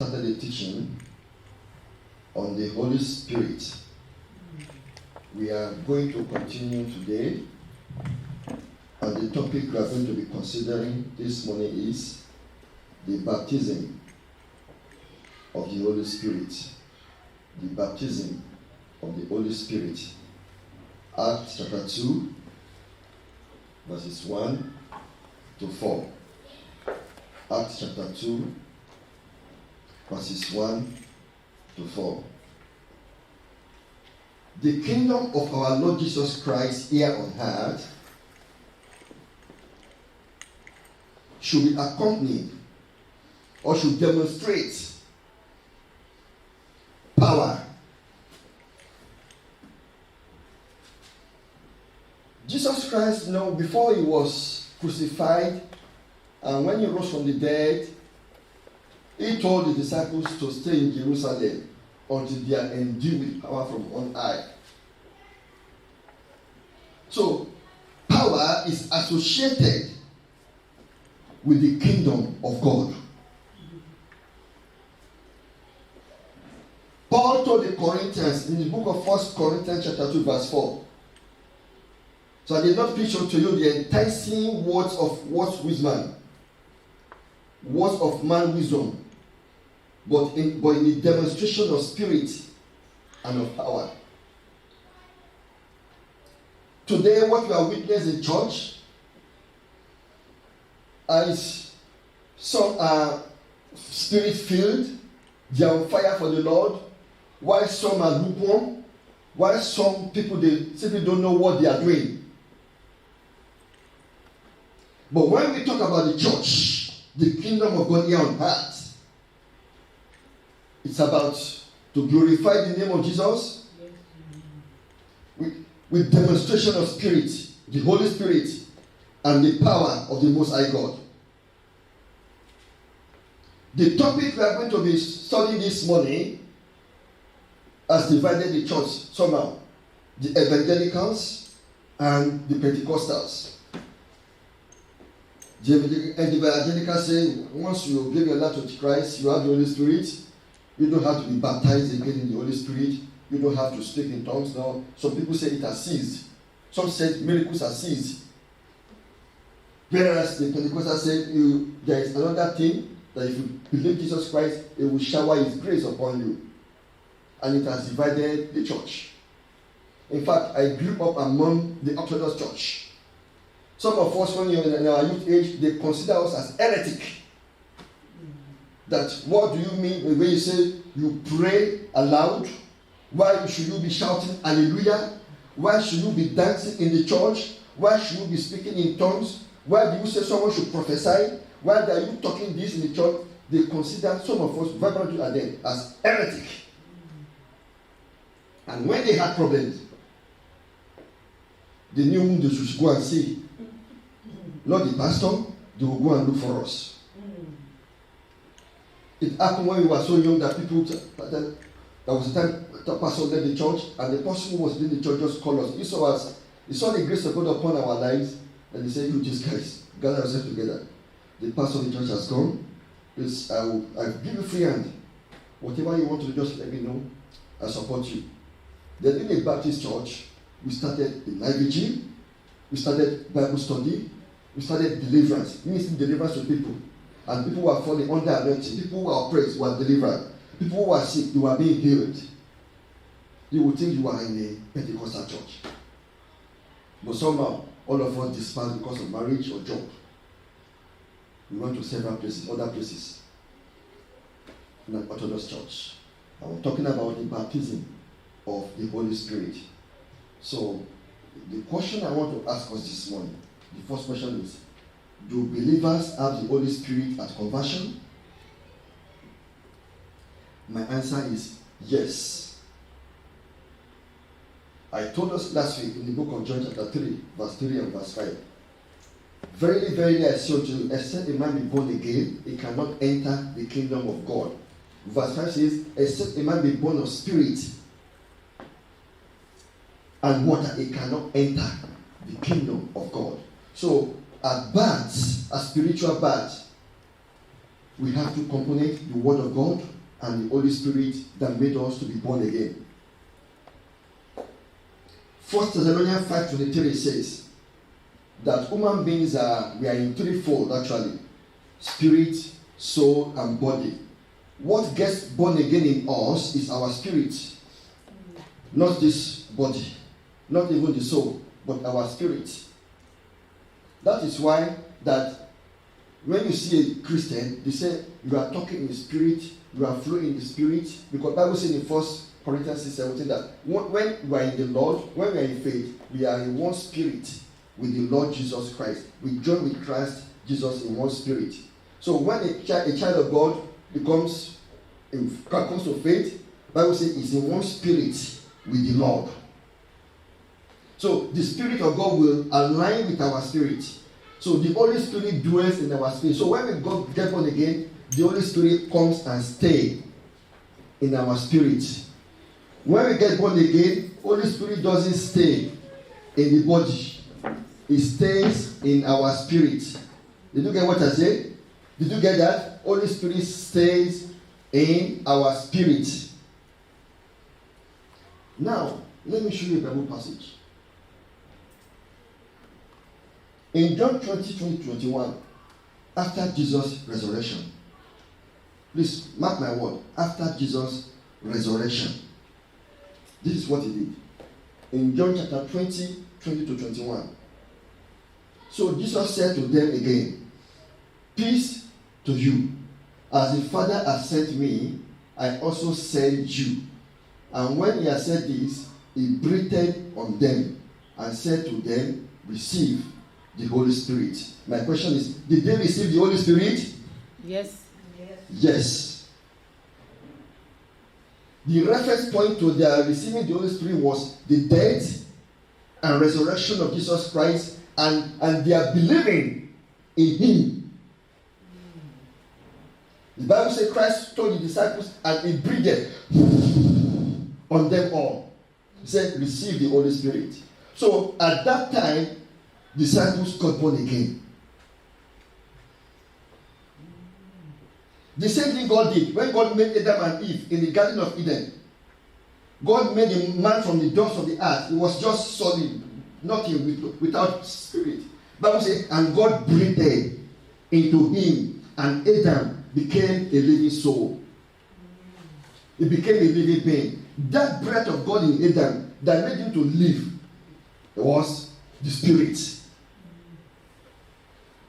Started a teaching on the Holy Spirit. We are going to continue today, and the topic we are going to be considering this morning is the baptism of the Holy Spirit. The baptism of the Holy Spirit. Acts chapter 2, verses 1 to 4. Acts chapter 2, verses 1 to 4. The kingdom of our Lord Jesus Christ here on earth should be accompanied or should demonstrate power. Jesus Christ, before he was crucified and when he rose from the dead, he told the disciples to stay in Jerusalem until they are endued with power from on high. So, power is associated with the kingdom of God. Paul told the Corinthians in the book of 1 Corinthians chapter 2 verse 4. So I did not preach unto you the enticing words of wisdom, words of man wisdom, but in the demonstration of spirit and of power. Today, what we are witnessing in church is some are spirit-filled, they are on fire for the Lord, while some are lukewarm, while some people, they simply don't know what they are doing. But when we talk about the church, the kingdom of God here on earth, it's about to glorify the name of Jesus with demonstration of spirit, the Holy Spirit, and the power of the Most High God. The topic we are going to be studying this morning has divided the church somehow. The evangelicals and the Pentecostals. The evangelicals say once you give your life to Christ, you have the Holy Spirit. You don't have to be baptized again in the Holy Spirit. You don't have to speak in tongues now. Some people say it has ceased. Some said miracles have ceased. Whereas the Pentecostals say there is another thing, that if you believe Jesus Christ, He will shower His grace upon you. And it has divided the church. In fact, I grew up among the Orthodox Church. Some of us, when you're in our youth age, they consider us as heretic. That what do you mean when you say you pray aloud? Why should you be shouting hallelujah? Why should you be dancing in the church? Why should you be speaking in tongues? Why do you say someone should prophesy? Why are you talking this in the church? They consider some of us, vibrant are them, as heretic. And when they had problems, they knew whom they should go and see. Not the pastor, they will go and look for us. It happened when we were so young that people, there was a time the pastor left the church, and the person who was in the church just called us. He saw us, he saw the grace of God upon our lives, and he said, "You just guys, gather yourselves together. The pastor of the church has gone. I'll give you free hand. Whatever you want to do, just let me know. I support you." Then in the Baptist church, we started in IVG, we started Bible study, we started deliverance, ministering deliverance to people. And people who are falling under anointing, people who are oppressed were delivered, people who are sick, they were being healed. You would think you are in a Pentecostal church. But somehow, all of us dispersed because of marriage or job. We went to several places, other places, in an Orthodox church. I'm talking about the baptism of the Holy Spirit. So, the question I want to ask us this morning, the first question is, do believers have the Holy Spirit at conversion? My answer is yes. I told us last week in the book of John chapter 3, verse 3 and verse 5. Verily, verily, I say unto you, except a man be born again, he cannot enter the kingdom of God. Verse 5 says, except a man be born of spirit and water, he cannot enter the kingdom of God. So, at birth, a spiritual birth, we have two components, the Word of God and the Holy Spirit that made us to be born again. 1 Thessalonians 5:23 says that human beings we are in threefold actually: spirit, soul, and body. What gets born again in us is our spirit, not this body, not even the soul, but our spirit. That is why that when you see a Christian, they say you are talking in the spirit, you are flowing in the spirit, because Bible says in 1 Corinthians 6:17 that when we are in the Lord, when we are in faith, we are in one spirit with the Lord Jesus Christ. We join with Christ Jesus in one spirit. So when a child of God comes to faith, Bible says it's in one spirit with the Lord. So the Spirit of God will align with our spirit. So the Holy Spirit dwells in our spirit. So when we get born again, the Holy Spirit comes and stays in our spirit. When we get born again, Holy Spirit doesn't stay in the body. It stays in our spirit. Did you get what I said? Did you get that? Holy Spirit stays in our spirit. Now, let me show you a Bible passage. In John 20:21, after Jesus' resurrection, please mark my word, after Jesus' resurrection, this is what he did. In John chapter 20:20-21. So Jesus said to them again, "Peace to you. As the Father has sent me, I also send you." And when he had said this, he breathed on them and said to them, "Receive the Holy Spirit." My question is, did they receive the Holy Spirit? Yes. Yes. The reference point to their receiving the Holy Spirit was the death and resurrection of Jesus Christ and their believing in Him. The Bible says Christ told the disciples and He breathed on them all. He said, "Receive the Holy Spirit." So at that time, disciples got born again. The same thing God did when God made Adam and Eve in the Garden of Eden. God made a man from the dust of the earth. It was just solid, nothing without spirit. Bible says, and God breathed into him, and Adam became a living soul. He became a living being. That breath of God in Adam that made him to live was the Spirit.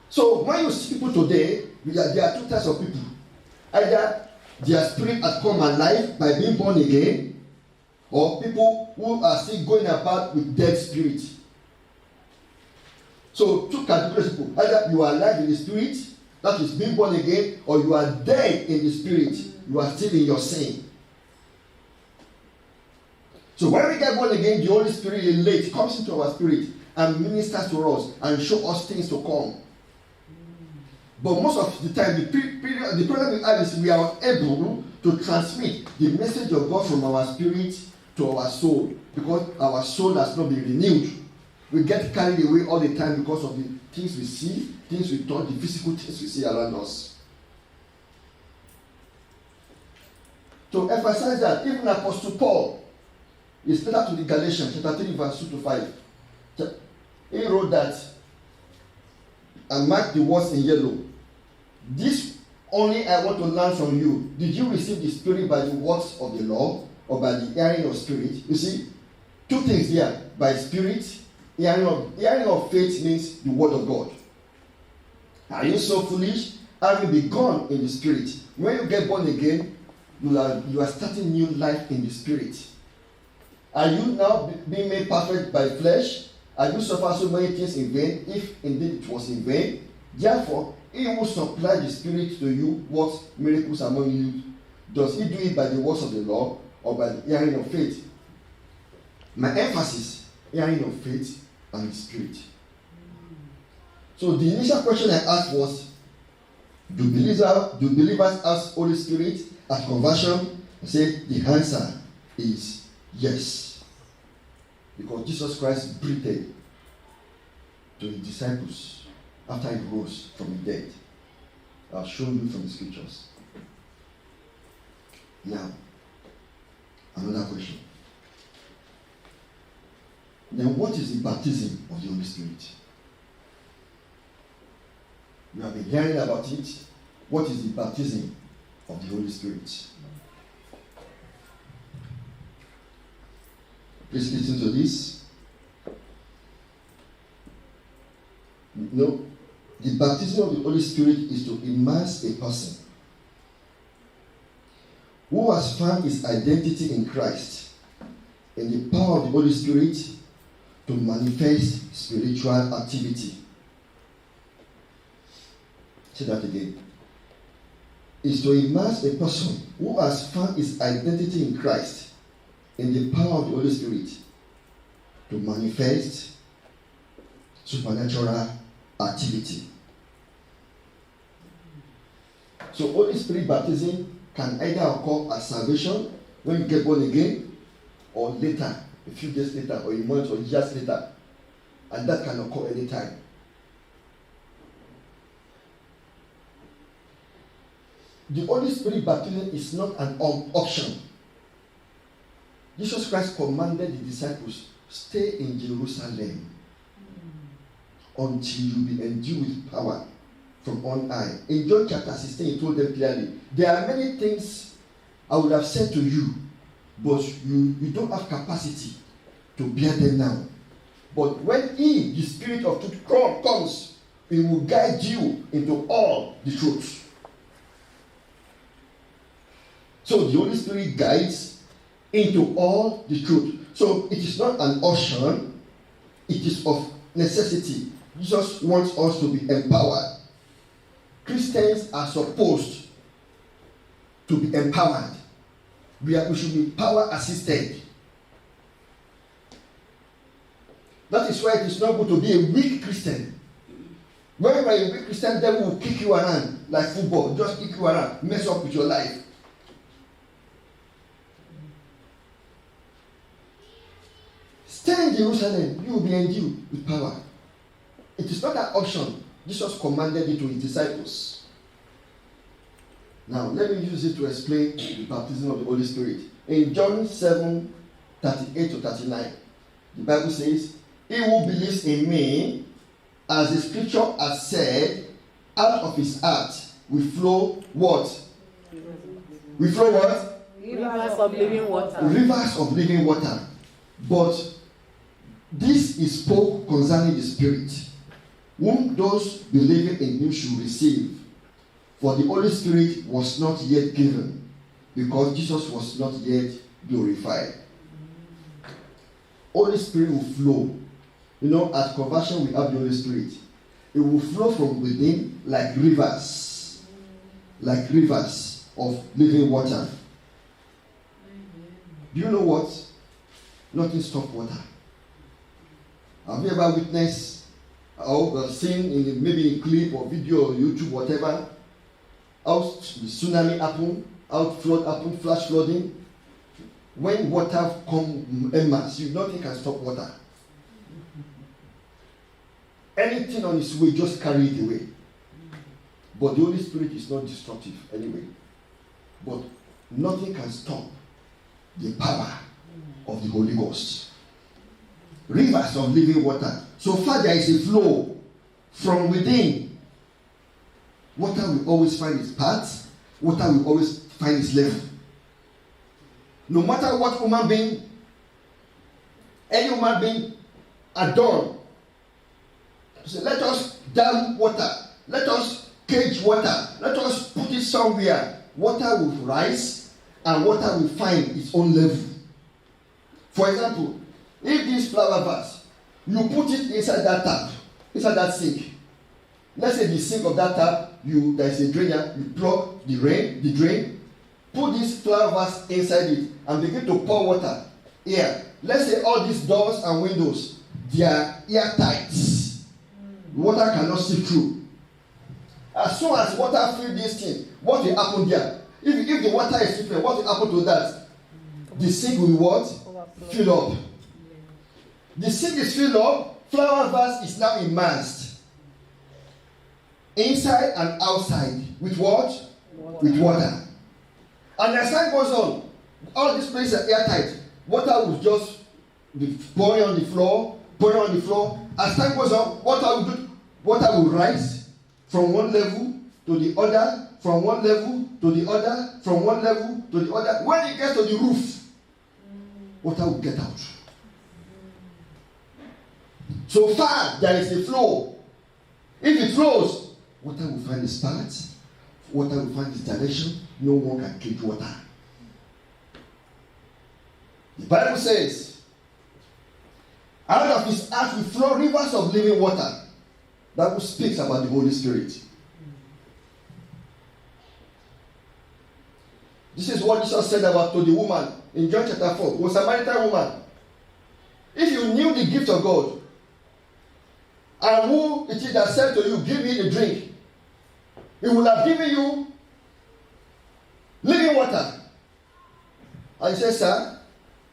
So when you see people today, there are two types of people. Either their spirit has come alive by being born again, or people who are still going about with dead spirit. So two categories of people. Either you are alive in the spirit, that is being born again, or you are dead in the spirit. You are still in your sin. So when we get born again, the Holy Spirit relates, comes into our spirit and ministers to us and shows us things to come. But most of the time, the problem we have is we are unable to transmit the message of God from our spirit to our soul, because our soul has not been renewed. We get carried away all the time because of the things we see, things we touch, the physical things we see around us. To emphasize that, even Apostle Paul, his letter to the Galatians, chapter 3, verse 2-5, he wrote that, and mark the words in yellow. "This only I want to learn from you. Did you receive the Spirit by the works of the law, or by the hearing of Spirit?" You see, two things here. By Spirit, hearing of faith means the Word of God. Are you so foolish? Having begun in the Spirit. When you get born again, you are starting new life in the Spirit. Are you now being made perfect by flesh? Are you suffer so many things in vain, if indeed it was in vain? Therefore, he who supplied the Spirit to you works miracles among you. Does he do it by the words of the law, or by the hearing of faith? My emphasis, hearing of faith and the Spirit. So the initial question I asked was, do believers ask Holy Spirit at conversion? I said the answer is yes. Because Jesus Christ breathed to his disciples after he rose from the dead. I've shown you from the scriptures. Now, another question. Then what is the baptism of the Holy Spirit? You have been hearing about it. What is the baptism of the Holy Spirit? Please listen to this. No, the baptism of the Holy Spirit is to immerse a person who has found his identity in Christ in the power of the Holy Spirit to manifest spiritual activity. Say that again. Is to immerse a person who has found his identity in Christ in the power of the Holy Spirit to manifest supernatural activity. So Holy Spirit baptism can either occur at salvation, when you get born again, or later, a few days later, or a month or years later. And that can occur anytime. The Holy Spirit baptism is not an option. Jesus Christ commanded the disciples, stay in Jerusalem until you be endued with power from on high. In John chapter 16, he told them clearly, there are many things I would have said to you, but you don't have capacity to bear them now. But when He, the Spirit of truth, comes, He will guide you into all the truth. So the Holy Spirit guides into all the truth. So it is not an option, it is of necessity. Jesus wants us to be empowered. Christians are supposed to be empowered. We should be power assisted. That is why it is not good to be a weak Christian. When you are a weak Christian, the devil will kick you around like football, just kick you around, mess up with your life. Stay in Jerusalem, you will be endued with power. It is not an option. Jesus commanded it to His disciples. Now, let me use it to explain the baptism of the Holy Spirit. In John 7, 38 to 39, the Bible says, He who believes in me, as the scripture has said, out of his heart will flow what? Will flow what? Rivers of living water. Rivers of living water. But this is spoke concerning the Spirit, whom those believing in Him should receive. For the Holy Spirit was not yet given, because Jesus was not yet glorified. Holy Spirit will flow. You know, at conversion we have the Holy Spirit. It will flow from within like rivers of living water. Do you know what? Nothing stops water. Have you ever witnessed or seen in maybe in clip or video or YouTube, whatever, how the tsunami happened, how flood happened, flash flooding? When water come en masse, nothing can stop water. Anything on its way, just carry it away. But the Holy Spirit is not destructive anyway. But nothing can stop the power of the Holy Ghost. Rivers of living water. So far there is a flow from within. Water will always find its path. Water will always find its level. No matter what human being, any human being adorn. So let us dam water. Let us cage water. Let us put it somewhere. Water will rise and water will find its own level. For example, if this flower vase, you put it inside that tap, inside that sink. Let's say the sink of that tap, there is a drainer, you plug the drain, put this flower vase inside it and begin to pour water here. Let's say all these doors and windows, they are airtight. Water cannot seep through. As soon as water fills this thing, what will happen there? If the water is different, what will happen to that? The sink will what? Fill up. The sink is filled up, flower vase is now immersed. inside and outside. With what? With water. And as time goes on, all these places are airtight. Water will just be pouring on the floor, pouring on the floor. As time goes on, water will rise from one level to the other, from one level to the other, from one level to the other. When it gets to the roof, water will get out. So far, there is a flow. If it flows, water will find its path, water will find its direction. No one can keep water. The Bible says, out of his heart will flow rivers of living water. The Bible speaks about the Holy Spirit. This is what Jesus said about to the woman in John chapter 4. Was a Samaritan woman. If you knew the gift of God, and who it is that said to you, give me the drink, he will have given you living water. And he says, sir,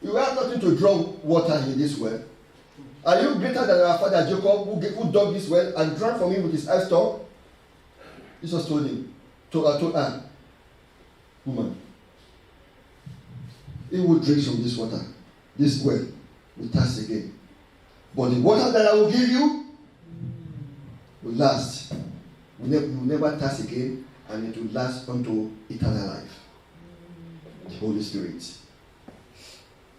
you have nothing to draw water in this well. Are you greater than our father Jacob, who dug this well and drank from him with his livestock? Jesus told her, woman, he will drink from this water, this well, will thirst again. But the water that I will give you will last. Will never thirst again, and it will last unto eternal life. The Holy Spirit.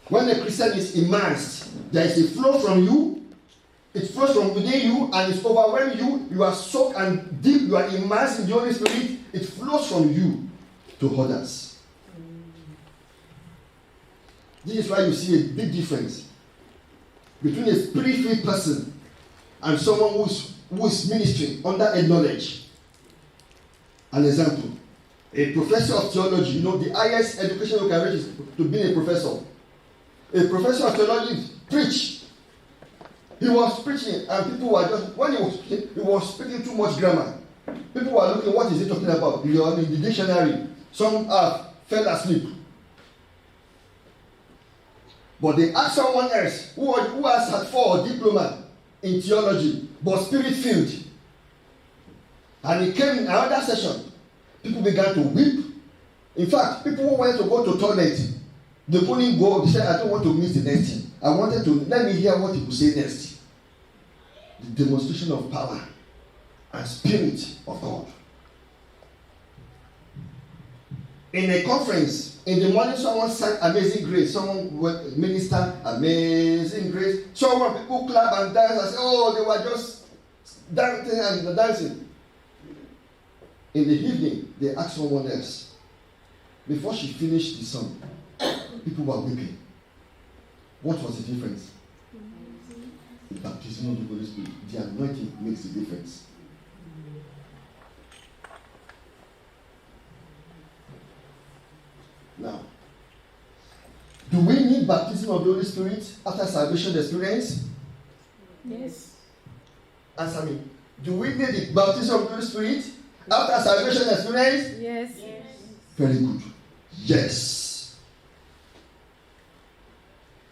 When a Christian is immersed, there is a flow from you. It flows from within you and it's overwhelming you. You are soaked and deep. You are immersed in the Holy Spirit. It flows from you to others. This is why you see a big difference between a spirit-filled person and someone who is ministering under a knowledge. An example, a professor of theology, the highest education you can reach is to be a professor. A professor of theology preached. He was preaching and people were just, when he was speaking too much grammar. People were looking, what is he talking about? You are in the dictionary. Some fell asleep. But they asked someone else who has had 4 diploma in theology, but spirit-filled. And he came in another session. People began to weep. In fact, people who wanted to go to toilet, they couldn't go. They said, I don't want to miss the next thing. I wanted to, let me hear what he will say next. The demonstration of power and spirit of God. In a conference, in the morning, someone sang Amazing Grace. Someone ministered Amazing Grace. Someone people clap and dance and say, oh, they were just dancing and dancing. In the evening, they asked someone else. Before she finished the song, people were weeping. What was the difference? The baptism of the Holy Spirit. The anointing makes the difference. Now, do we need baptism of the Holy Spirit after salvation experience? Yes. Answer me. Do we need the baptism of the Holy Spirit after salvation experience? Yes. Very good. Yes.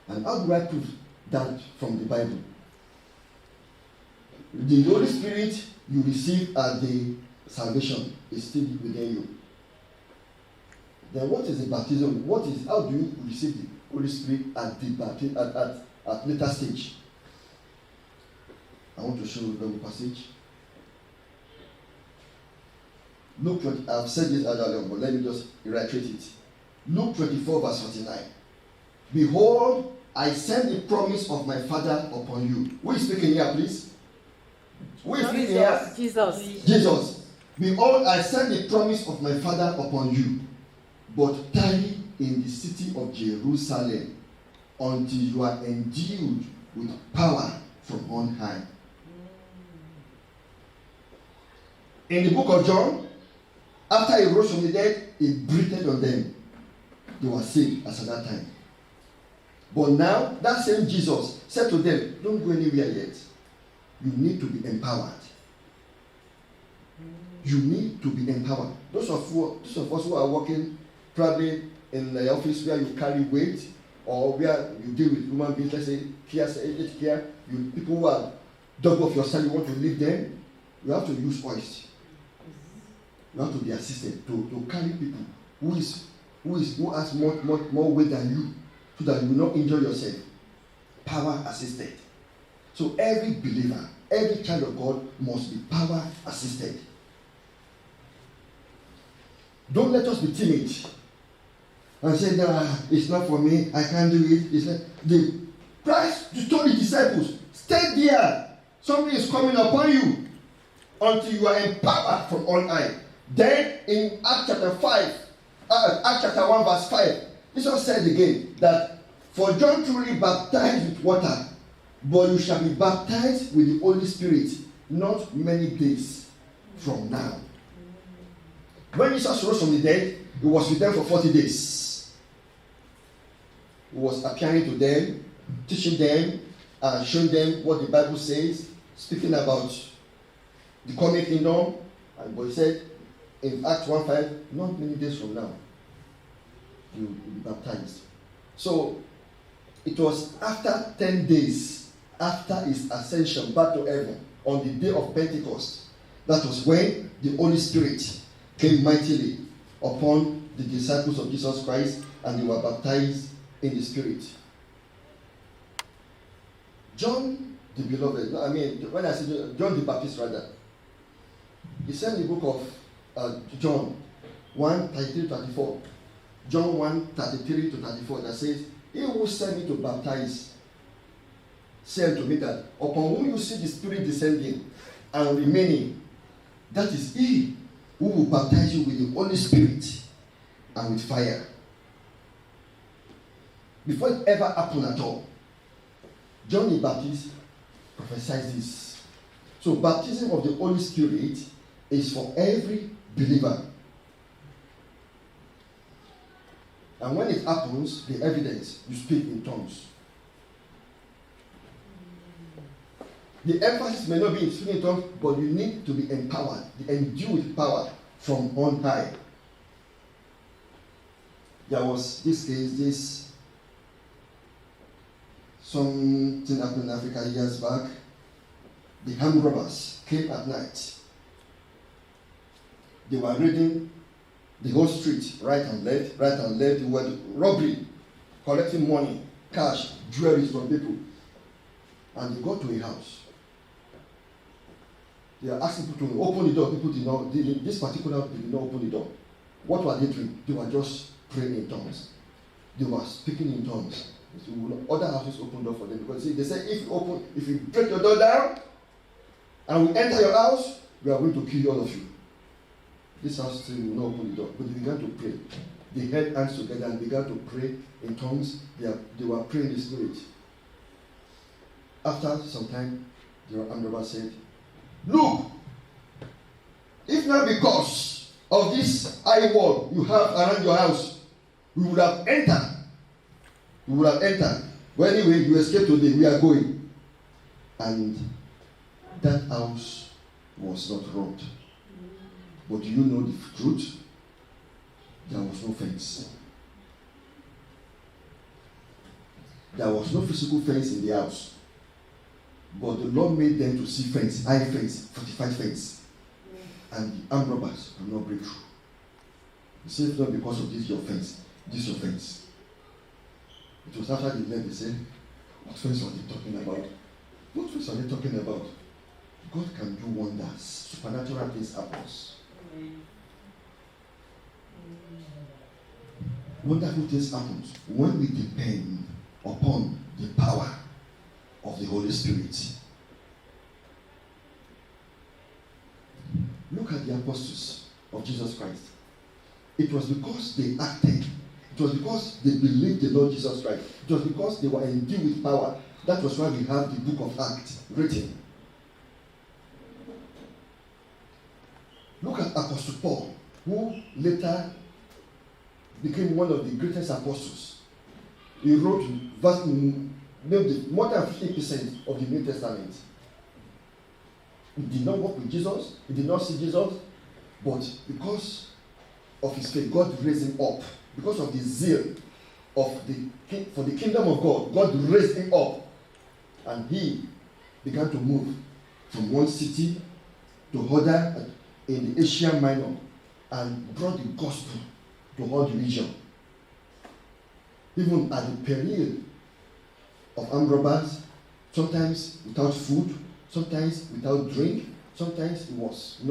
And how do I prove that from the Bible? The Holy Spirit you receive at the salvation is still within you. Then what is the baptism? How do you receive the Holy Spirit at the baptism at later stage? I want to show you the passage. Luke 20, I've said this earlier, but let me just reiterate it. Luke 24 verse 49. Behold, I send the promise of my Father upon you. Who is speaking here, please? Who is speaking here? Jesus. Behold, I send the promise of my Father upon you. But tarry in the city of Jerusalem until you are endued with power from on high. In the book of John, after he rose from the dead, he breathed on them. They were saved as at that time. But now, that same Jesus said to them, don't go anywhere yet. You need to be empowered. You need to be empowered. Those of us who are working probably in the office where you carry weight or where you deal with human beings, let's say care, people who are double of your salary, you want to leave them, you have to use oil. You have to be assisted to carry people who has more weight than you, so that you will not injure yourself. Power assisted. So every believer, every child of God must be power assisted. Don't let us be timid and say, "No, it's not for me. I can't do it." It's not. The Christ told the disciples, "Stay there. Something is coming upon you until you are empowered from on high." Then in Acts chapter 1 verse 5, Jesus said again that, "For John truly baptized with water, but you shall be baptized with the Holy Spirit not many days from now." When Jesus rose from the dead, he was with them for 40 days. He was appearing to them, teaching them, and showing them what the Bible says, speaking about the coming kingdom. And but he said in Acts 1:5, not many days from now, you will be baptized. So it was after 10 days after his ascension back to heaven, on the day of Pentecost, that was when the Holy Spirit came mightily upon the disciples of Jesus Christ, and they were baptized in the Spirit. John the Beloved, when I say John the Baptist rather, he said in the book of John 1:33-34, John 1:33-34, that says, "He who sent me to baptize said to me that upon whom you see the Spirit descending and remaining, that is he who will baptize you with the Holy Spirit and with fire." Before it ever happened at all, John the Baptist prophesied this. So baptism of the Holy Spirit is for every believer. And when it happens, the evidence, you speak in tongues. The emphasis may not be in speaking in tongues, but you need to be empowered, endued with power from on high. There was this case, something happened in Africa years back. The armed robbers came at night. They were raiding the whole street, right and left. They were robbery, collecting money, cash, jewelry from people. And they got to a house. They are asking people to open the door. People did not. This particular people did not open the door. What were they doing? They were just praying in tongues. They were speaking in tongues. So other houses opened door for them, because they said, if you break your door down and we enter your house, we are going to kill all of you. This house still will not open the door, but they began to pray. They held hands together and began to pray in tongues. They were praying in the Spirit. After some time, the armed robber said, "Look, if not because of this high wall you have around your house, we would have entered. Well, anyway, you escaped today. We are going." And that house was not robbed. But do you know the truth? There was no fence. There was no physical fence in the house. But the Lord made them to see fence, high fence, fortified fence. And the armed robbers could not break through. He said, "Not because of this your fence, this your fence." It was after they left, they said, "What fence are they talking about? What fence are they talking about?" God can do wonders. Supernatural things happens. Wonderful things happen when we depend upon the power of the Holy Spirit. Look at the apostles of Jesus Christ. It was because they acted. It was because they believed the Lord Jesus Christ. It was because they were endued with power. That was why we have the book of Acts written. Look at Apostle Paul, who later became one of the greatest apostles. He wrote more than 50% of the New Testament. He did not walk with Jesus. He did not see Jesus. But because of his faith, God raised him up. Because of the zeal for the kingdom of God, God raised him up. And he began to move from one city to other in the Asia Minor. and brought the gospel to all the region. Even at the peril of armed robbers, sometimes without food, sometimes without drink, sometimes he was,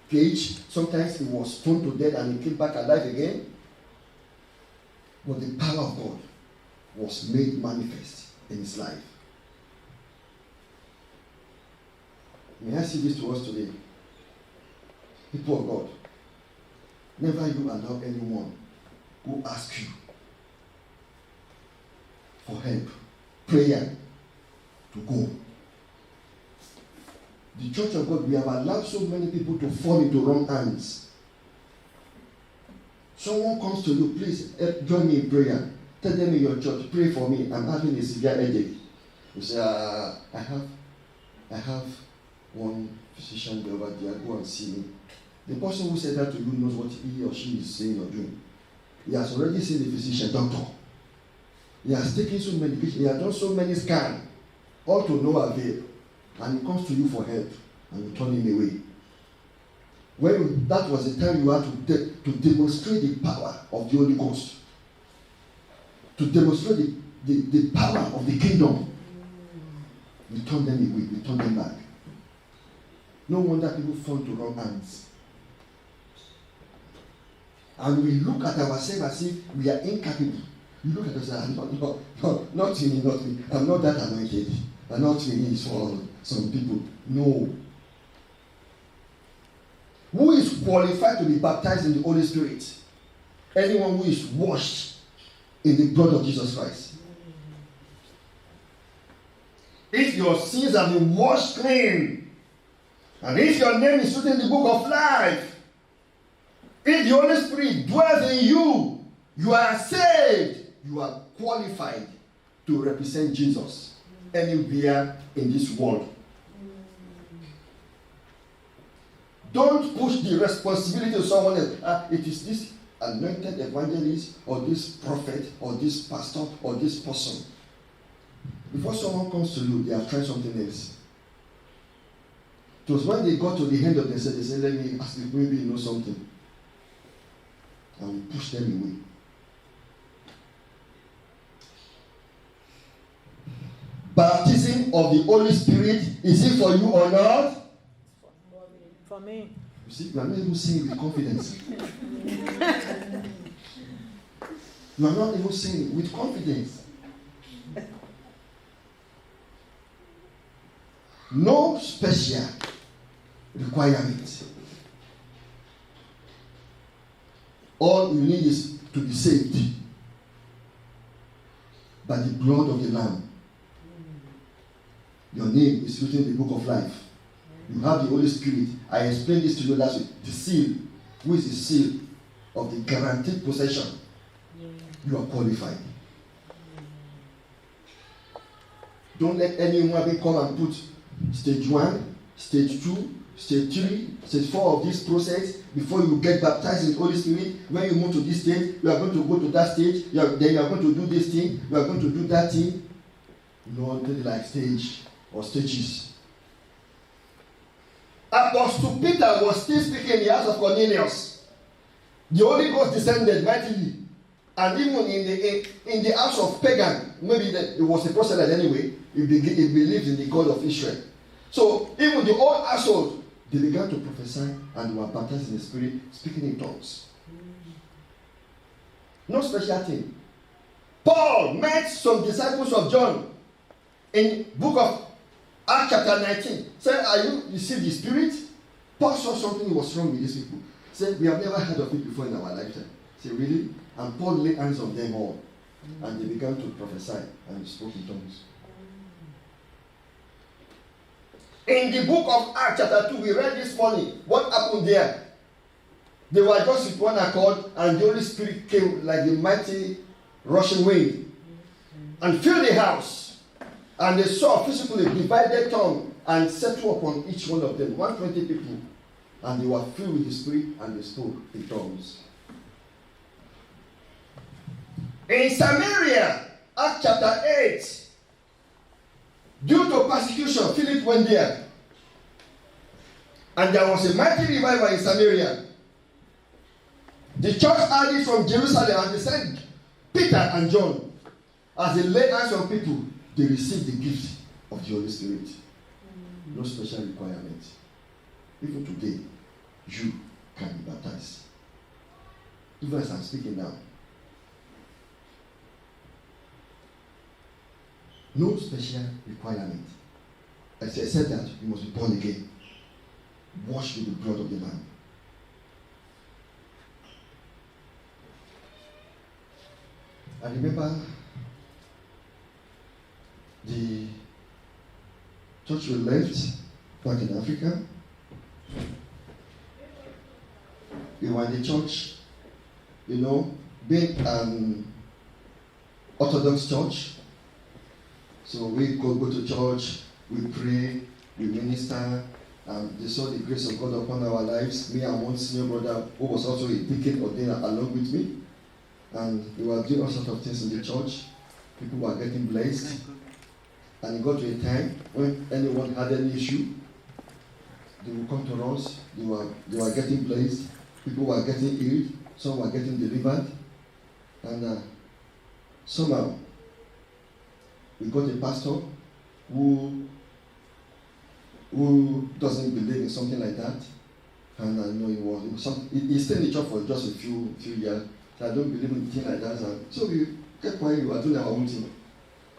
caged, sometimes he was stoned to death and he came back alive again. But the power of God was made manifest in his life. May I say this to us today? People of God, never you allow anyone who asks you for help, prayer, to go. The church of God, we have allowed so many people to fall into wrong hands. Someone comes to you, please join me in prayer. Tell them in your church, pray for me. I'm having a severe headache. You say, I have one physician over there. Go and see me. The person who said that to you knows what he or she is saying or doing. He has already seen the physician, doctor. He has taken so many medication. He has done so many scans, all to no avail. And he comes to you for help, and you turn him away. That was the time you had to demonstrate the power of the Holy Ghost, to demonstrate the power of the kingdom. You turn them away, you turn them back. No wonder people fall into wrong hands. And we look at ourselves as if we are incapable. You look at us and say, not me. I'm not that anointed. And not me is for some people. No. Who is qualified to be baptized in the Holy Spirit? Anyone who is washed in the blood of Jesus Christ. If your sins have been washed clean, and if your name is written in the book of life, if the Holy Spirit dwells in you, you are saved. You are qualified to represent Jesus anywhere in this world. Don't push the responsibility to someone else. It is this anointed evangelist or this prophet or this pastor or this person. Before someone comes to you, they have tried something else. It was when they got to the end of the set, they said, let me ask you, maybe you know something. And we push them away. Baptism of the Holy Spirit, is it for you or not? For me. You see, you are not even saying it with confidence. You are not even saying it with confidence. No special requirement. All you need is to be saved by the blood of the Lamb. Your name is written in the book of life. You have the Holy Spirit. I explained this to you last week. The seal. Who is the seal of the guaranteed possession? You are qualified. Don't let anyone come and put stage 1, stage 2, stage 3, stage 4 of this process before you get baptized in the Holy Spirit. When you move to this stage, you are going to go to that stage. Then you are going to do this thing. You are going to do that thing. No, like stage or stages. Apostle Peter was still speaking in the house of Cornelius. The Holy Ghost descended mightily. And even in the house of pagan, maybe it was a proselyte anyway, he believed in the God of Israel. So even the old household, they began to prophesy and they were baptized in the Spirit, speaking in tongues. No special thing. Paul met some disciples of John in book of Acts chapter 19. Said, are you received the Spirit? Paul saw something was wrong with these people. Said, we have never heard of it before in our lifetime. Said, really? And Paul laid hands on them all. And they began to prophesy and they spoke in tongues. In the book of Acts chapter 2, we read this morning. What happened there? They were just with one accord and the Holy Spirit came like the mighty rushing wind and filled the house. And they saw physically divided tongue and settled upon each one of them, 120 people. And they were filled with the Spirit and they spoke in tongues. In Samaria, Acts chapter 8, due to persecution, Philip went there. And there was a mighty revival in Samaria. The church heard it from Jerusalem, and they sent Peter and John. As they lay hands on people, they received the gift of the Holy Spirit. No special requirement. Even today, you can be baptized. Even as I'm speaking now. No special requirement. Except that you must be born again. Washed with the blood of the Lamb. I remember the church we left back in Africa. We were in the church, being an Orthodox church. So we go to church, we pray, we minister, and they saw the grace of God upon our lives. Me and one senior brother who was also a deacon ordained along with me. And we were doing all sorts of things in the church. People were getting blessed. And it got to a time when anyone had any issue, they would come to us. They were getting blessed. People were getting healed. Some were getting delivered. And somehow, we got a pastor who doesn't believe in something like that. And I know he stayed in the church for just a few years. So I don't believe in things like that. And so we kept quiet. We were doing our own thing.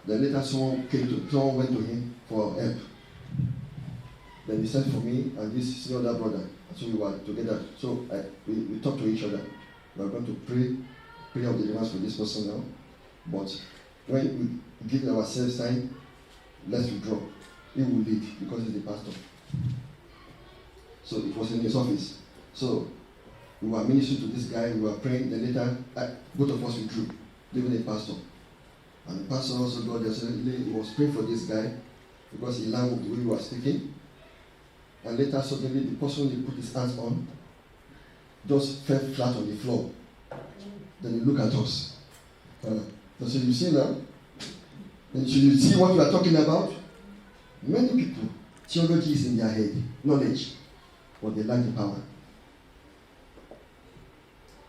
Then later someone went to him for help. Then he sent for me and this other brother. So we were together. So we talked to each other. We are going to pray of deliverance for this person now. But when we give ourselves time, let's withdraw. He will lead because he's the pastor. So it was in his office. So we were ministering to this guy, we were praying, then later both of us withdrew, leaving the pastor. And the pastor also got there, so he was praying for this guy because he learned the way we were speaking. And later suddenly the person he put his hands on just fell flat on the floor. Then he looked at us. So you see now? And you see what we are talking about? Many people, theology is in their head, knowledge, but they lack the power.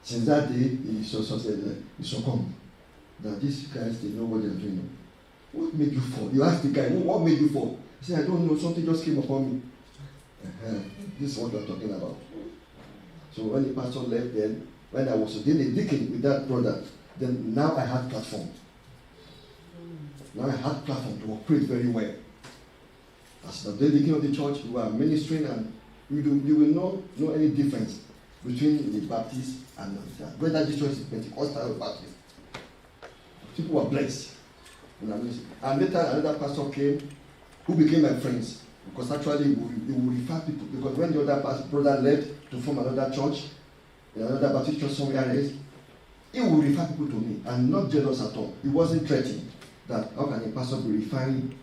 Since that day, he succumbed. That these guys, they know what they're doing. What made you fall? You ask the guy, what made you fall? He said, I don't know, something just came upon me. This is what we're talking about. So when the pastor left then, when I was doing a deacon with that brother, then now I had platform. Now I had platform to operate very well. As the deacon of the church, we were ministering, and you will know any difference between the Baptist and whether this church is Pentecostal or Baptist. People were blessed. And later another pastor came who became my friends, because actually we would refer people, because when the other brother left to form another church, another Baptist church somewhere else, he would refer people to me, and not jealous at all. He wasn't threatening that how can a pastor be referring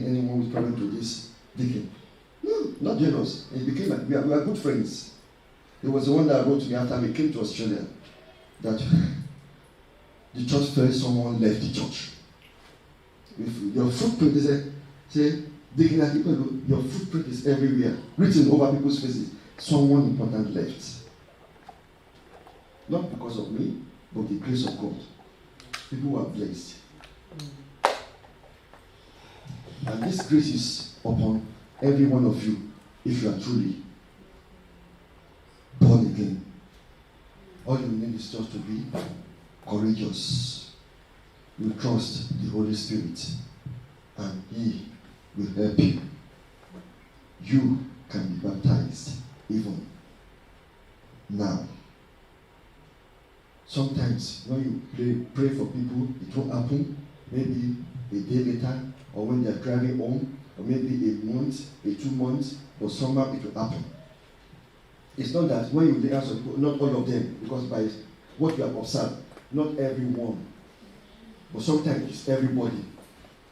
anyone with problem to this deacon. No, not jealous. He became we are good friends. He was the one that wrote to me after we came to Australia that the church felt someone left the church. If your footprint is say deacon, your footprint is everywhere, written over people's faces. Someone important left. Not because of me, but the grace of God. People were blessed. And this grace is upon every one of you if you are truly born again. All you need is just to be courageous. You trust the Holy Spirit and He will help you. You can be baptized even now. Sometimes when you pray for people, it won't happen. Maybe a day later, or when they are driving home, or maybe a month, 2 months, but somehow it will happen. It's not that when you lay hands on people, not all of them, because by what you have observed, not everyone, but sometimes it's everybody.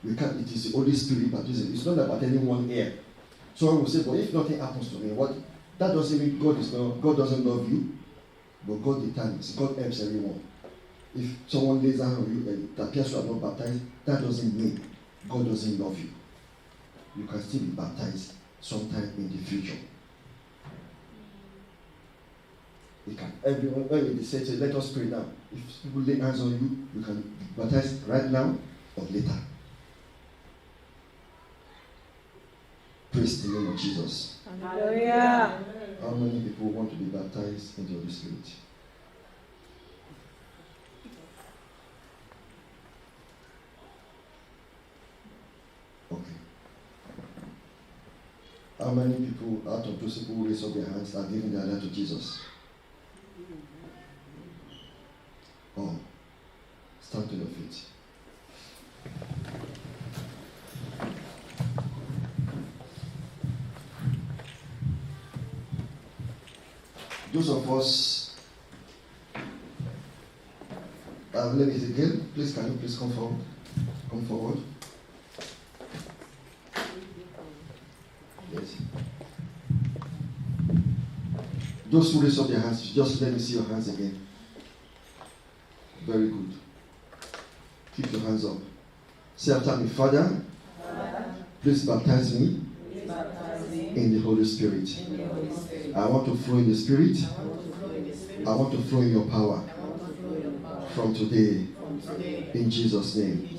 It is the Holy Spirit baptism. It's not about anyone here. Someone will say, but if nothing happens to me, what? That doesn't mean God doesn't love you, but God determines. God helps everyone. If someone lays hands on you and it appears you are not baptized, that doesn't mean God doesn't love you. You can still be baptized sometime in the future. You can. Everyone, when they say, let us pray now. If people lay hands on you, you can be baptized right now or later. Praise the name of Jesus. Hallelujah. How many people want to be baptized in the Holy Spirit? Okay. How many people out of those people who raise up their hands are giving their life to Jesus? Oh, stand to your feet. Those of us, ladies again, please can you please come forward? Come forward. Yes. Those who raise up their hands, just let me see your hands again. Very good. Keep your hands up. Say after me, Father, please baptize me in the Holy Spirit. I want to flow in the Spirit. I want to flow in your power from today. In Jesus' name.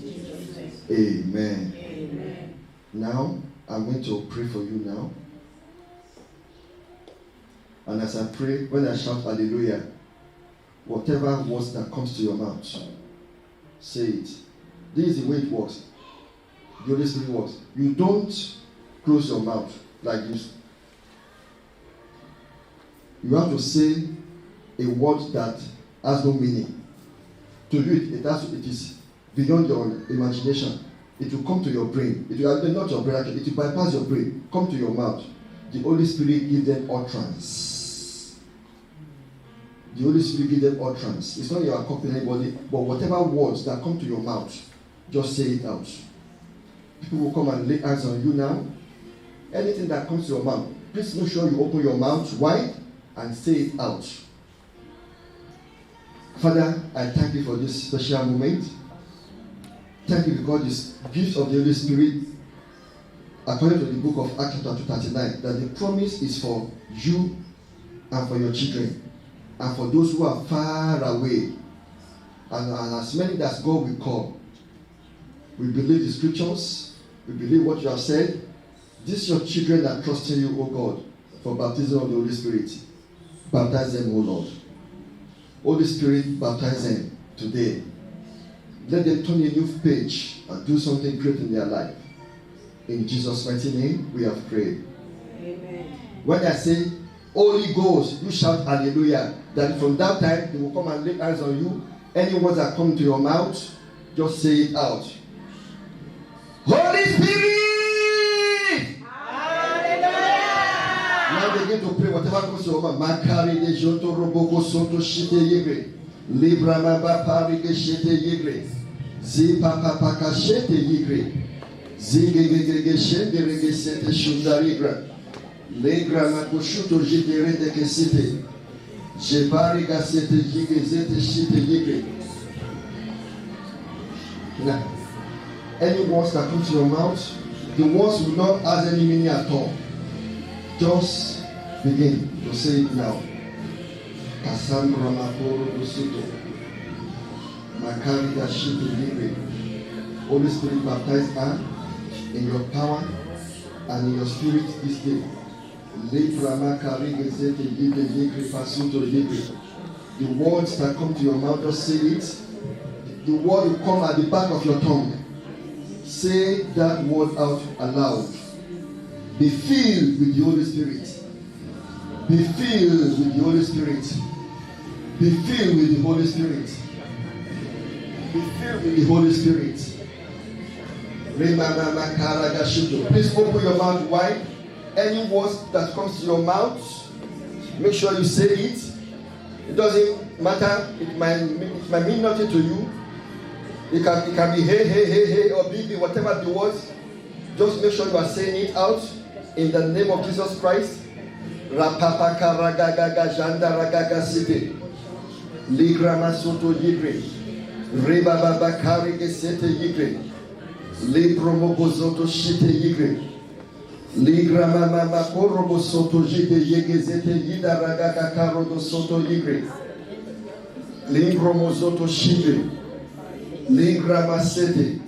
Amen. Now, I'm going to pray for you now. And as I pray, when I shout hallelujah, whatever words that comes to your mouth, say it. This is the way it works. The Holy Spirit works. You don't close your mouth like this. You have to say a word that has no meaning. To you, it is beyond your imagination. It will come to your brain. It will not your brain, it will bypass your brain. Come to your mouth. The Holy Spirit gives them utterance. The Holy Spirit gives them utterance. It's not your accompanying body, but whatever words that come to your mouth, just say it out. People will come and lay hands on you now. Anything that comes to your mouth, please make sure you open your mouth wide and say it out. Father, I thank you for this special moment. Thank you because this gift of the Holy Spirit, according to the book of Acts chapter 39, that the promise is for you and for your children and for those who are far away, and as many that God will call. We believe the scriptures. We believe what you have said. These your children are trusting you, O God, for baptism of the Holy Spirit. Baptize them, O Lord. Holy Spirit, baptize them today. Let them turn a new page and do something great in their life. In Jesus' mighty name, we have prayed. Amen. When I say, Holy Ghost, you shout hallelujah. Then from that time, they will come and lay hands on you. Any words that come to your mouth, just say it out. Holy Spirit! Hallelujah! Now begin to pray whatever comes to your mouth. Makari de joto roboko soto shite yegre. Libra mamba parike shite yegre. Zi papa paka shite yegre. Zigegege shende rege sete shundarigra. Legra makushuto jite rede ke site. Jebari ga sete yegre zete shite yegre. Now, any words that come to your mouth, the words will not have any meaning at all. Just begin to say it now. Cassandra Makoro Usuto. Makari Dashitu Libre. Holy Spirit, baptize her in your power and in your spirit this day. Libra Makari Gezete Libre Libre Pasuto Libre. The words that come to your mouth, just say it. The word will come at the back of your tongue. Say that word out aloud. Be filled with the Holy Spirit. Be filled with the Holy Spirit. Be filled with the Holy Spirit. Be filled with the Holy Spirit. Please open your mouth wide. Any words that comes to your mouth, make sure you say it. It doesn't matter. It might mean nothing to you. It can be hey, hey, hey, hey, or baby, whatever the words. Just make sure you are saying it out in the name of Jesus Christ. Rapapaka ragagaga janda ragaga site. Ligrama soto yigre. Rebababa karige sete yigre. Libromo bozoto shite yigre. Ligra mama korobo soto jide yegezete yida ragaga karodo soto yigre. Lingro mozoto shive. Ligra masete.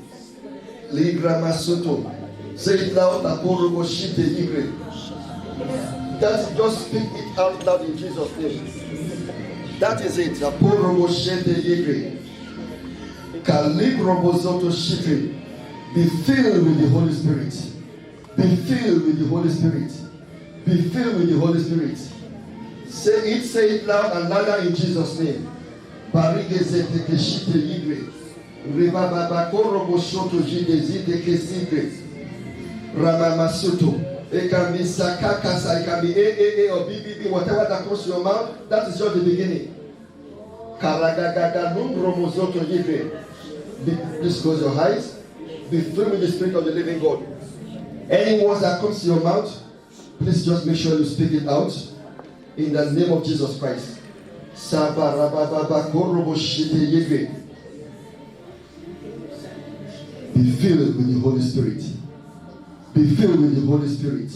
Ligra masoto. Say it loud, akorobo shite yigre. Just speak it out loud in Jesus' name. That is it. Akorobo shite yigre. Kalibro mozoto shive. Be filled with the Holy Spirit. Be filled with the Holy Spirit. Be filled with the Holy Spirit. Say it loud and louder in Jesus' name. Barigezete keshite yigre. Ribababa korobo shoto jidezite kesigre. Ramamasuto. It can be sakakasa, it can be AAA or BBB, whatever that comes to your mouth, that is just the beginning. Karagagaga numbromozoto yigre. Please close your eyes. Be filled with the Spirit of the living God. Any words that comes to your mouth, please just make sure you speak it out in the name of Jesus Christ. Be filled with the Holy Spirit. Be filled with the Holy Spirit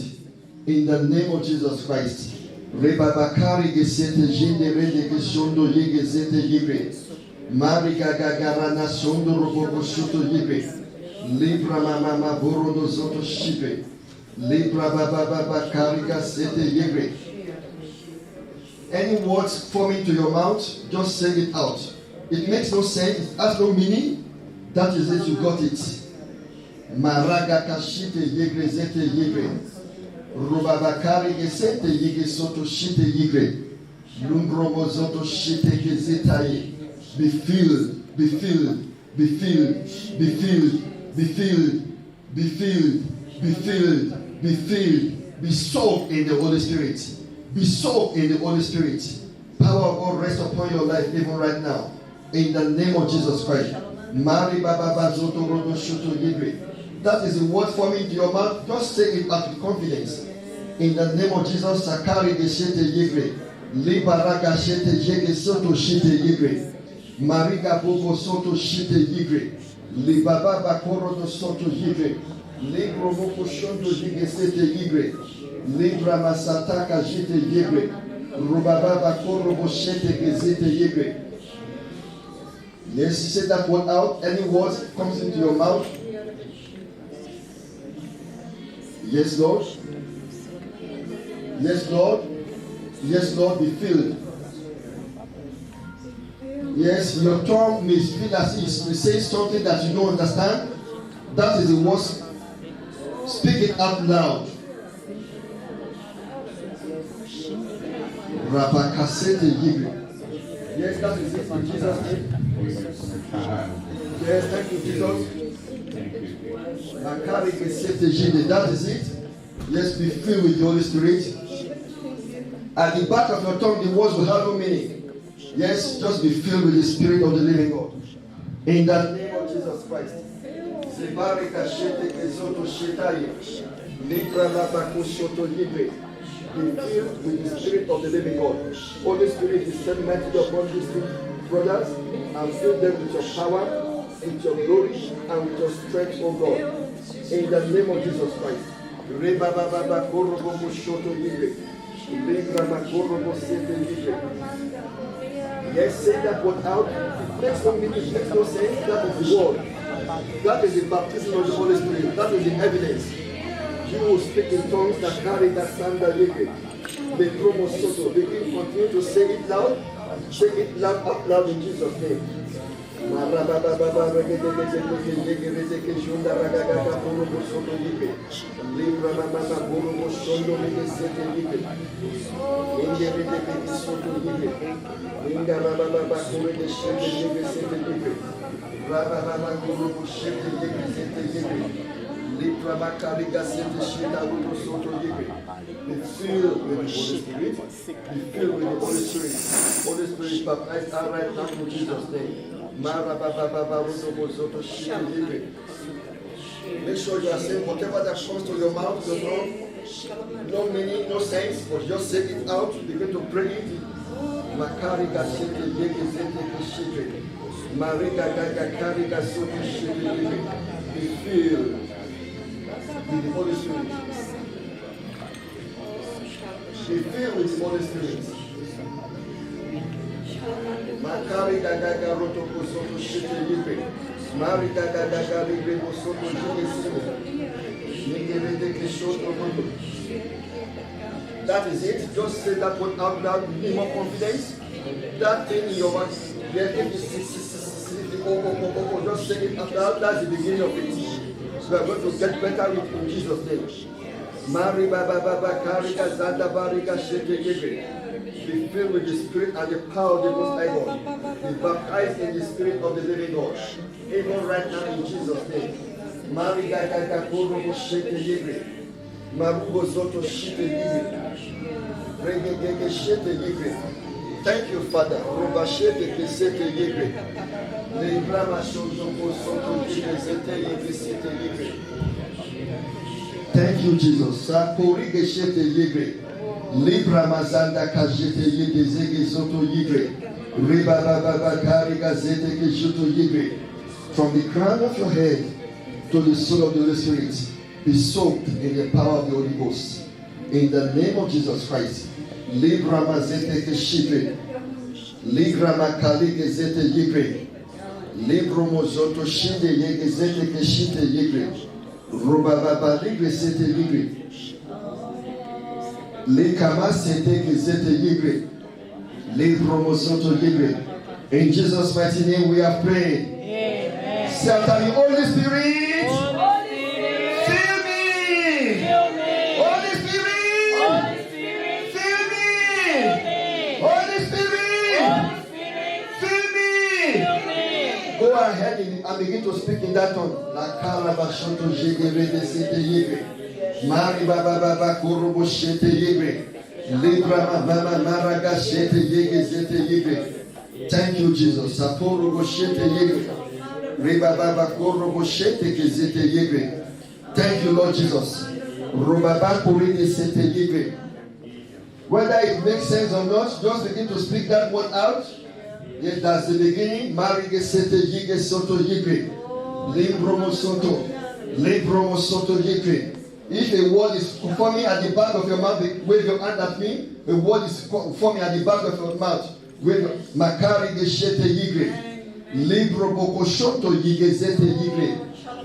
in the name of Jesus Christ. Rebabakari gesete jinde rende geshondo yegezete yibre. Mariga gagarana sondo robobo shuto yibre. Libra mama borodo zoto shibe. Libra baba kariga sete yegre. Any words forming to your mouth, just say it out. It makes no sense, it has no meaning. That is it, you got it. Maraga kashite yegre zete yegre. Rubaba kariga sete yegre soto shite yegre. Lumbromo zoto shite kezetaye. Be filled, be filled, be filled, be filled. Be filled, be filled, be filled, be filled, be soaked in the Holy Spirit. Be soaked in the Holy Spirit. Power of God rest upon your life even right now. In the name of Jesus Christ. That is the word forming to your mouth. Just say it out with confidence. In the name of Jesus, Sakari Geshete Yegre. Libaraga Shete Yegre Soto Shite Yegre. Mariga Bobo Soto Shite Yegre. Libaba bakoro do soto yigre. Libro moko shondo yigre sete yigre. Libra masataka jite yigre. Rubaba bakoro boshete gezete yigre. Yes, say that word out. Any word comes into your mouth. Yes, Lord. Yes, Lord. Yes, Lord, be filled. Yes, your tongue may feel as if you say something that you don't understand. That is the worst. Speak it out loud. Rabakasete yigre. Yes, that is it in Jesus' name. Yes, thank you, Jesus. That is it. Yes, be filled with the Holy Spirit. At the back of your tongue, the words will have no meaning. Yes, just be filled with the Spirit of the living God. In the name of Jesus Christ. Be filled with the Spirit of the living God. Holy Spirit is sent mightily upon these brothers and fill them with your power, with your glory, and with your strength, O God. In the name of Jesus Christ. Yes, say that word out. It makes no meaning, it makes no sense. That is the word. That is the baptism of the Holy Spirit. That is the evidence. You will speak in tongues that carry that standard liquid. The promo soto. Begin, continue to say it loud. Say it loud, out loud in Jesus' name. Be filled with the Holy Spirit. Be filled with the Holy Spirit. Holy Spirit, baptize us right now in Jesus' name. Make sure you are saying whatever that comes to your mouth, your mouth, no meaning, no sense, but just say it out. Begin to pray it. Be filled with the Holy Spirit. Be filled with the Holy Spirit. Makari Gagaga Rotoko Soto Shite Libre. Mari Gagaga Libre Soto Jige Simo. Nigerede Shoto Mondo. That is it. Just say that word out loud. Be more confidence. That thing in your mind. Just say it out loud. That's the beginning of it. We are going to get better with in Jesus' name. Mari Baba Baba Karika Zanda Barika Shete Libre. Be filled with the Spirit and the power of the Most High God. Be baptized in the Spirit of the living God. Even right now in Jesus' name. Mari Gagaga Korobo Shete Libre. Marubo Zoto Shete Libre. Regegege Shete Libre. Thank you, Father. Roba Shete Shete Libre. Lebrama Shoto Soto Libre Zete Libre Shete Libre. Thank you, Jesus. Saporige Shete Libre. Libra Mazanda Kajete Libre Zege Zoto Libre. Riba Baba Kariga Zete Kishuto Libre. From the crown of your head to the soul of the Holy Spirit, be soaked in the power of the Holy Ghost. In the name of Jesus Christ. Libra Mazete Kishipe. Libra Makalige Zete Libre. Libro Mozoto Shinde Yege Zete Kishite Libre. Roba Baba Libre Zete Libre. Likama Zete Zete Libre. Libro Mozoto Libre. In Jesus' mighty name we have prayed. Amen. Say after me, Holy Spirit, Holy Spirit, fill me. fill me. Holy Spirit, Holy Spirit, fill me. fill me. Holy Spirit, Holy Spirit, fill me. fill me. Go ahead and begin to speak in that tongue. La Karabashoto Jegere Sete Yebre. Mari Baba Baba Kurubo Shete Yebre. Libra Mama Maraga Shete Yege Zete Yebre. Thank you, Jesus. Saporo Boshete Yebre. Reba Baba Kurubo Shete Zete Yebre. Thank you, Lord Jesus. Robaba Kuride Sete Yebre. Whether it makes sense or not, just begin to speak that word out. Yes, that's the beginning. Marige Sete Yege Soto Yebre. Limbromo Soto. Limbromo Soto Yebre. If a word is forming at the back of your mouth, wave your hand at me. A word is forming at the back of your mouth. Wave Makari Geshete Yigre. Libro Bokoshoto Yigezete Yigre.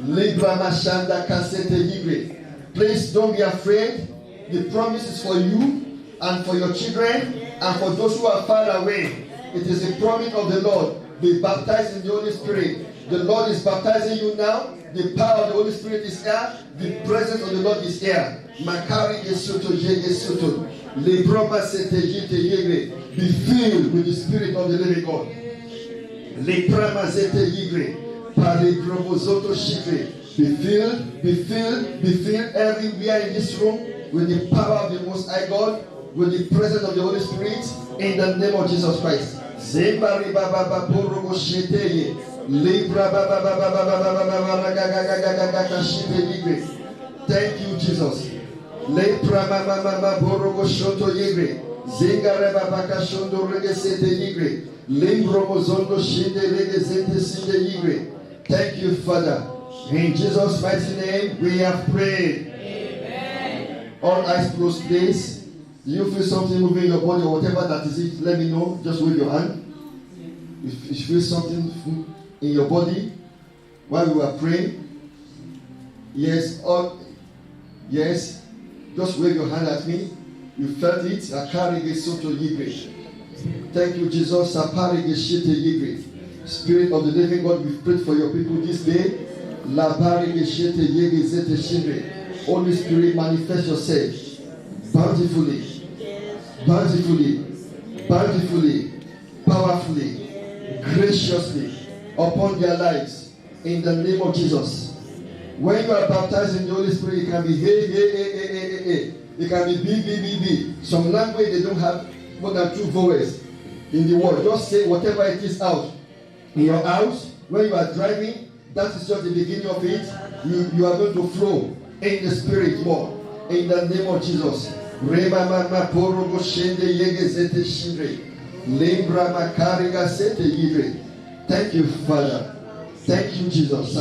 Libra Mashanda Kasete Yigre. Please don't be afraid. The promise is for you and for your children and for those who are far away. It is a promise of the Lord. Be baptized in the Holy Spirit. The Lord is baptizing you now. The power of the Holy Spirit is here. The presence of the Lord is here. Makari Yesuto Yesuto. Lebroma Sete Yite Yegre. Be filled with the Spirit of the living God. Lebroma Sete Yegre. Palebromo Zoto Shigre. Be filled, be filled, be filled everywhere in this room with the power of the Most High God, with the presence of the Holy Spirit, in the name of Jesus Christ. Zembari Baba Borogo Sheteye. Libra Baba Baba Baba Thank you, Jesus. Lepra Mama Borogo Shoto Yegre. Zingare Baba Kashondo Rege Sete Yegre. Limbro Mozondo Shinde Rege Sete Sinde Yegre. Thank you, Father. In Jesus' mighty name, we have prayed. Amen. All eyes closed, please. Do you feel something moving in your body or whatever that is it? Let me know. Just wave your hand. If you feel something in your body while we were praying, yes, or yes, just wave your hand at me. You felt it. Thank you, Jesus. Spirit of the living God, we prayed for your people this day. Holy Spirit, manifest yourself bountifully, bountifully, bountifully, powerfully, graciously upon their lives in the name of Jesus. When you are baptized in the Holy Spirit, it can be hey. It can be B. Some language they don't have more than 2 vowels in the word. Just say whatever it is out. In your house, when you are driving, that is just the beginning of it. You are going to flow in the Spirit more. In the name of Jesus. Thank you, Father. Thank you, Jesus.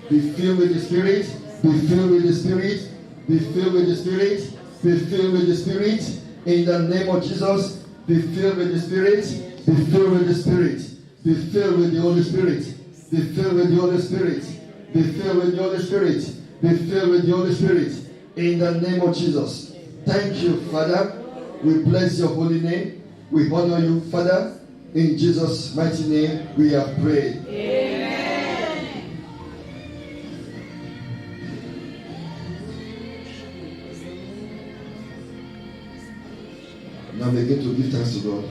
Be filled with the Spirit. Be filled with the Spirit. Be filled with the Spirit. Be filled with the Spirit. In the name of Jesus, be filled with the Spirit. Be filled with the Spirit. Be filled with the Holy Spirit. Be filled with the Holy Spirit. Be filled with the Holy Spirit. Be filled with the Holy Spirit. In the name of Jesus. Thank you, Father. We bless your holy name. We honor you, Father. In Jesus' mighty name, we have prayed. Amen. Now begin to give thanks to God.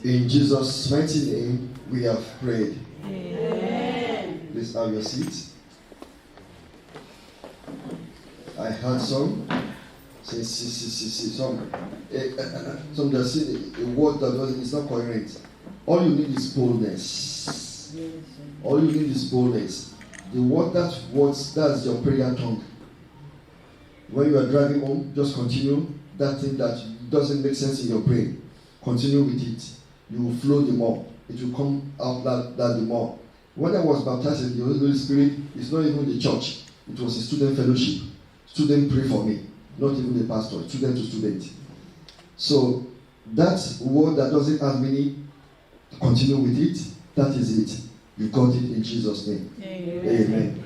In Jesus' mighty name, we have prayed. Amen. Please have your seat. I heard some that say a word that is not coherent. All you need is boldness. All you need is boldness. That's your prayer tongue. When you are driving home, just continue that thing that doesn't make sense in your brain. Continue with it. You will flow the more. It will come out that the more. When I was baptized in the Holy Spirit, it's not even the church. It was a student fellowship. Student pray for me. Not even the pastor. Student to student. So that word that doesn't have meaning, continue with it. That is it. You got it in Jesus' name. Amen. Amen.